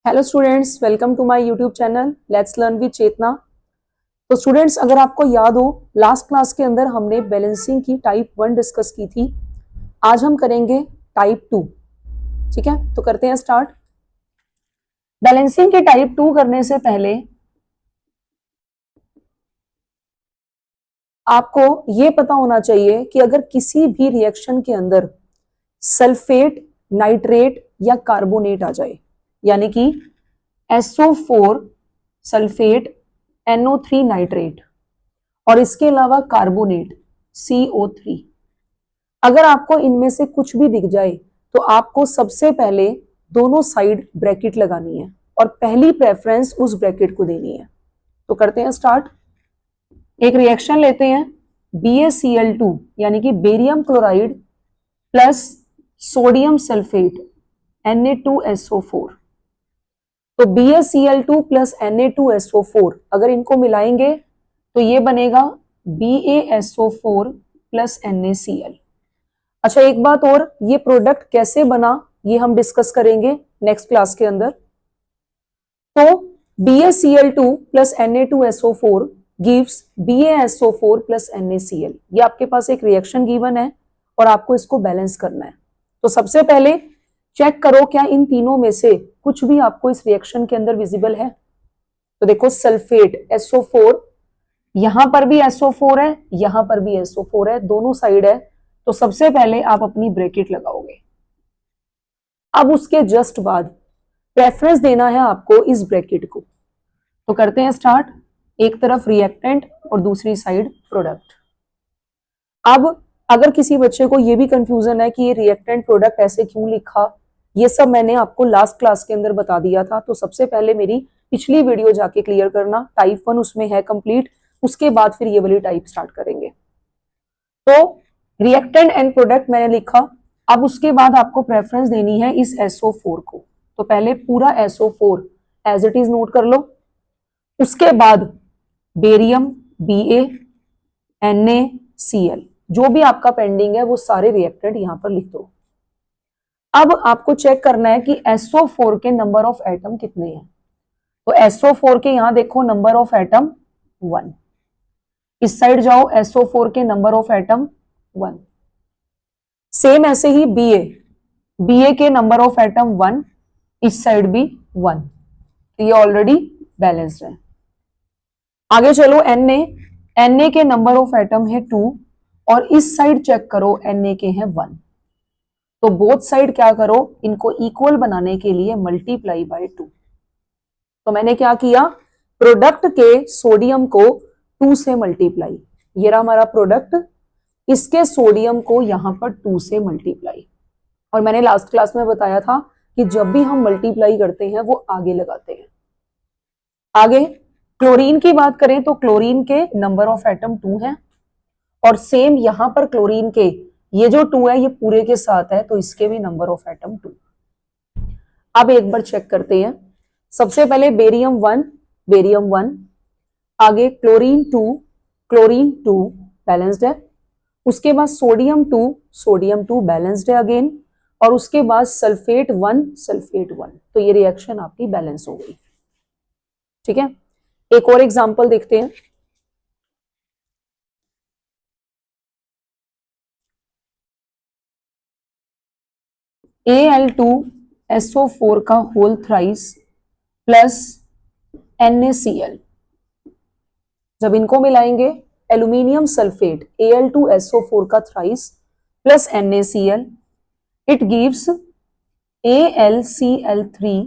Hello students, welcome to my YouTube channel let's learn with Chetna. तो students, अगर आपको याद हो, लास्ट क्लास के अंदर हमने बैलेंसिंग की टाइप 1 डिस्कस की थी। आज हम करेंगे टाइप 2। ठीक है, तो करते हैं स्टार्ट। बैलेंसिंग के टाइप 2 करने से पहले आपको ये पता होना चाहिए कि अगर किसी भी रिएक्शन के अंदर सल्फेट, नाइट्रेट या कार्बोनेट आ जाए, यानी कि SO4 सल्फेट, NO3 नाइट्रेट और इसके अलावा कार्बोनेट CO3, अगर आपको इनमें से कुछ भी दिख जाए तो आपको सबसे पहले दोनों साइड ब्रैकेट लगानी है और पहली प्रेफरेंस उस ब्रैकेट को देनी है। तो करते हैं स्टार्ट। एक रिएक्शन लेते हैं BaCl2 यानी कि barium chloride plus sodium sulphate Na2SO4। तो BaCl2 प्लस Na2SO4 अगर इनको मिलाएंगे तो ये बनेगा BaSO4 प्लस NaCl। अच्छा, एक बात और, ये प्रोडक्ट कैसे बना ये हम डिस्कस करेंगे नेक्स्ट क्लास के अंदर। तो BaCl2 plus Na2SO4 gives BaSO4 plus NaCl। ये आपके पास एक रिएक्शन गिवन है और आपको इसको बैलेंस करना है। तो सबसे पहले चेक करो क्या इन तीनों में से कुछ भी आपको इस रिएक्शन के अंदर विजिबल है। तो देखो, सल्फेट SO4, यहां पर भी SO4 है, यहां पर भी SO4 है, दोनों साइड है। तो सबसे पहले आप अपनी ब्रैकेट लगाओगे। अब उसके जस्ट बाद प्रेफरेंस देना है आपको इस ब्रैकेट को। तो करते हैं स्टार्ट। एक तरफ रिएक्टेंट और दूसरी साइड प्रोडक्ट। अब अगर किसी बच्चे को यह भी कंफ्यूजन है कि ये रिएक्टेंट प्रोडक्ट ऐसे क्यों लिखा, ये सब मैंने आपको लास्ट क्लास के अंदर बता दिया था। तो सबसे पहले मेरी पिछली वीडियो जाके क्लियर करना, टाइप 1 उसमें है कंप्लीट, उसके बाद फिर ये वाली टाइप स्टार्ट करेंगे। तो रिएक्टेंट एंड प्रोडक्ट मैंने लिखा। अब उसके बाद आपको प्रेफरेंस देनी है इस SO4 को। तो पहले पूरा SO4 as it is note कर लो। उसके बाद बेरियम Ba, NaCl, जो भी आपका पेंडिंग है वो सारे रिएक्टेंट यहां पर लिख दो। अब आपको चेक करना है कि SO4 के नंबर ऑफ एटम कितने हैं। तो SO4 के यहां देखो नंबर ऑफ एटम 1। इस साइड जाओ, SO4 के नंबर ऑफ एटम 1। सेम ऐसे ही Ba के नंबर ऑफ एटम 1, इस साइड भी 1। तो ये ऑलरेडी बैलेंस्ड है। आगे चलो, Na के नंबर ऑफ एटम है 2 और इस साइड चेक करो Na के हैं 1। तो बोथ साइड क्या करो, इनको इक्वल बनाने के लिए मल्टीप्लाई बाय 2। तो मैंने क्या किया, प्रोडक्ट के सोडियम को 2 से मल्टीप्लाई, ये रहा हमारा प्रोडक्ट, इसके सोडियम को यहां पर 2 से मल्टीप्लाई। और मैंने लास्ट क्लास में बताया था कि जब भी हम मल्टीप्लाई करते हैं वो आगे लगाते हैं। आगे क्लोरीन की बात करें तो क्लोरीन के नंबर ऑफ एटम 2 है और सेम यहां पर क्लोरीन के ये जो 2 है ये पूरे के साथ है, तो इसके भी नंबर ऑफ एटम 2। अब एक बार चेक करते हैं। सबसे पहले बेरियम 1, आगे क्लोरीन 2 बैलेंस्ड है। उसके बाद सोडियम 2 बैलेंस्ड है अगेन। और उसके बाद सल्फेट 1, तो ये रिएक्शन आपकी बैलेंस हो गई। ठीक है, एक और एग्जांपल देखते हैं। Al2SO4 का होल थ्राइस प्लस NaCl, जब इनको मिलाएंगे एल्यूमिनियम सल्फेट Al2SO4 का thrice plus NaCl, it gives AlCl3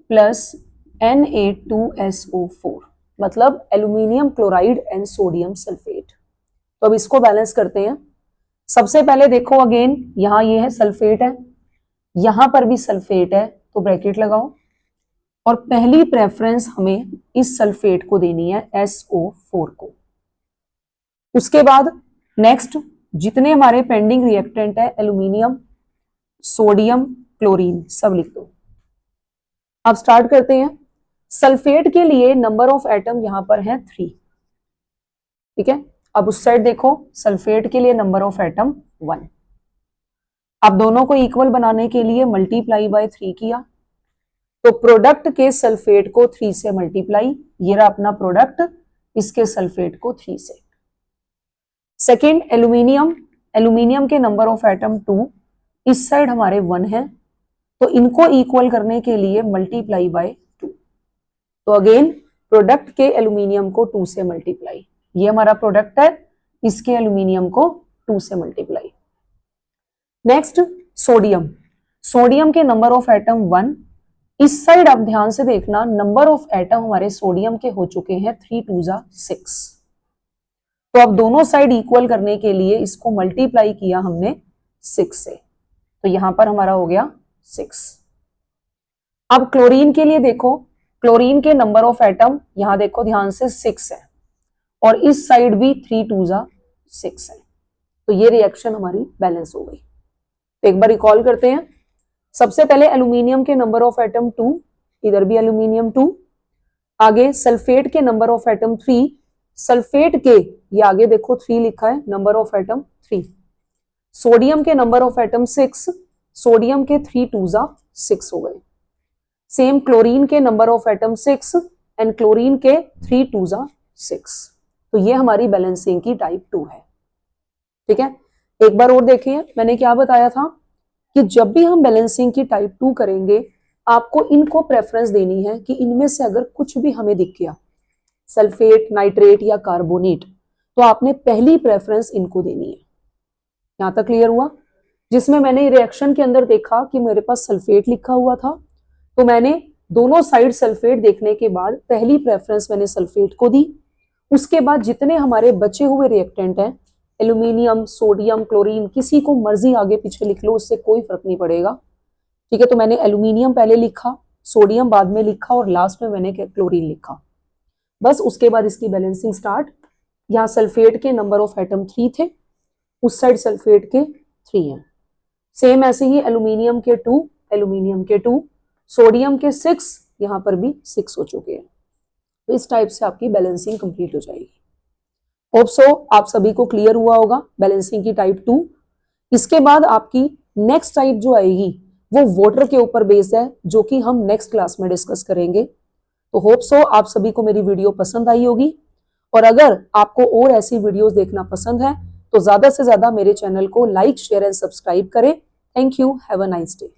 plus Na2SO4, मतलब aluminium chloride and sodium sulphate. तो अब इसको बैलेंस करते हैं। सबसे पहले देखो, अगेन यहां ये है सल्फेट है, यहां पर भी सल्फेट है, तो ब्रैकेट लगाओ और पहली प्रेफरेंस हमें इस सल्फेट को देनी है SO4 को। उसके बाद नेक्स्ट जितने हमारे पेंडिंग रिएक्टेंट है, एल्यूमिनियम, सोडियम, क्लोरीन, सब लिख दो। अब स्टार्ट करते हैं। सल्फेट के लिए नंबर ऑफ एटम यहां पर है 3। ठीक है, अब उस साइड देखो, सल्फेट के लिए नंबर ऑफ एटम 1। अब दोनों को इक्वल बनाने के लिए मल्टीप्लाई बाय 3 किया। तो प्रोडक्ट के सल्फेट को 3 से मल्टीप्लाई, ये रहा अपना प्रोडक्ट, इसके सल्फेट को 3 से। सेकेंड एल्यूमिनियम, एल्यूमिनियम के नंबर ऑफ एटम 2, इस साइड हमारे 1 है, तो इनको इक्वल करने के लिए मल्टीप्लाई बाय 2। तो अगेन प्रोडक्ट के एल्यूमिनियम को 2 से मल्टीप्लाई, ये हमारा प्रोडक्ट है, इसके एल्यूमिनियम को 2 से मल्टीप्लाई। नेक्स्ट सोडियम, सोडियम के नंबर ऑफ एटम 1, इस साइड आप ध्यान से देखना, नंबर ऑफ एटम हमारे सोडियम के हो चुके हैं 3 2 6। तो अब दोनों साइड इक्वल करने के लिए इसको मल्टीप्लाई किया हमने 6 से, तो यहां पर हमारा हो गया 6। अब क्लोरीन के लिए देखो, क्लोरीन के नंबर ऑफ एटम यहां देखो ध्यान से 6 है, और इस साइड भी 3 2 6 है, तो ये रिएक्शन हमारी बैलेंस हो गई। तो एक बार रिकॉल करते हैं। सबसे पहले एल्यूमिनियम के नंबर ऑफ एटम 2, इधर भी एल्यूमिनियम 2, आगे सल्फेट के नंबर ऑफ एटम 3, सल्फेट के ये आगे देखो 3 लिखा है, नंबर ऑफ एटम 3। सोडियम के नंबर ऑफ एटम 6, सोडियम के 3 2 6 हो गए। सेम क्लोरीन के number of atom 6 and chlorine के 3 2 6। तो ये हमारी बैलेंसिंग की टाइप 2 है। ठीक है, एक बार और देखिए, मैंने क्या बताया था कि जब भी हम बैलेंसिंग की टाइप 2 करेंगे, आपको इनको प्रेफरेंस देनी है कि इनमें से अगर कुछ भी हमें दिख गया, सल्फेट, नाइट्रेट या कार्बोनेट, तो आपने पहली प्रेफरेंस इनको देनी है। यहां तक क्लियर हुआ? जिसमें मैंने रिएक्शन के अंदर देखा कि मेरे पास सल्फेट लिखा हुआ था, तो मैंने दोनों साइड सल्फेट देखने के बाद पहली प्रेफरेंस मैंने सल्फेट को दी। उसके बाद जितने हमारे बचे हुए रिएक्टेंट हैं, एल्यूमिनियम, सोडियम, क्लोरीन, किसी को मर्जी आगे पीछे लिख लो, उससे कोई फर्क नहीं पड़ेगा। ठीक है, तो मैंने एल्यूमिनियम पहले लिखा, सोडियम बाद में लिखा, और लास्ट में मैंने क्लोरीन लिखा। बस उसके बाद इसकी बैलेंसिंग स्टार्ट। यहाँ सल्फेट के नंबर ऑफ एटम 3 थे, उस साइड सल्फेट के 3 हैं। सेम ऐसे ही एल्यूमिनियम के 2, एल्यूमिनियम के 2, सोडियम के 6, यहाँ पर भी 6 हो चुके हैं। तो इस टाइप से आपकी बैलेंसिंग कंप्लीट हो जाएगी। होप सो आप सभी को क्लियर हुआ होगा बैलेंसिंग की टाइप 2। इसके बाद आपकी नेक्स्ट टाइप जो आएगी वो वाटर के ऊपर बेस्ड है, जो कि हम नेक्स्ट क्लास में डिस्कस करेंगे। तो होप सो आप सभी को मेरी वीडियो पसंद आई होगी, और अगर आपको और ऐसी वीडियोस देखना पसंद है तो ज्यादा से ज्यादा मेरे चैनल को लाइक, शेयर एंड सब्सक्राइब करें। Thank you, have a nice day.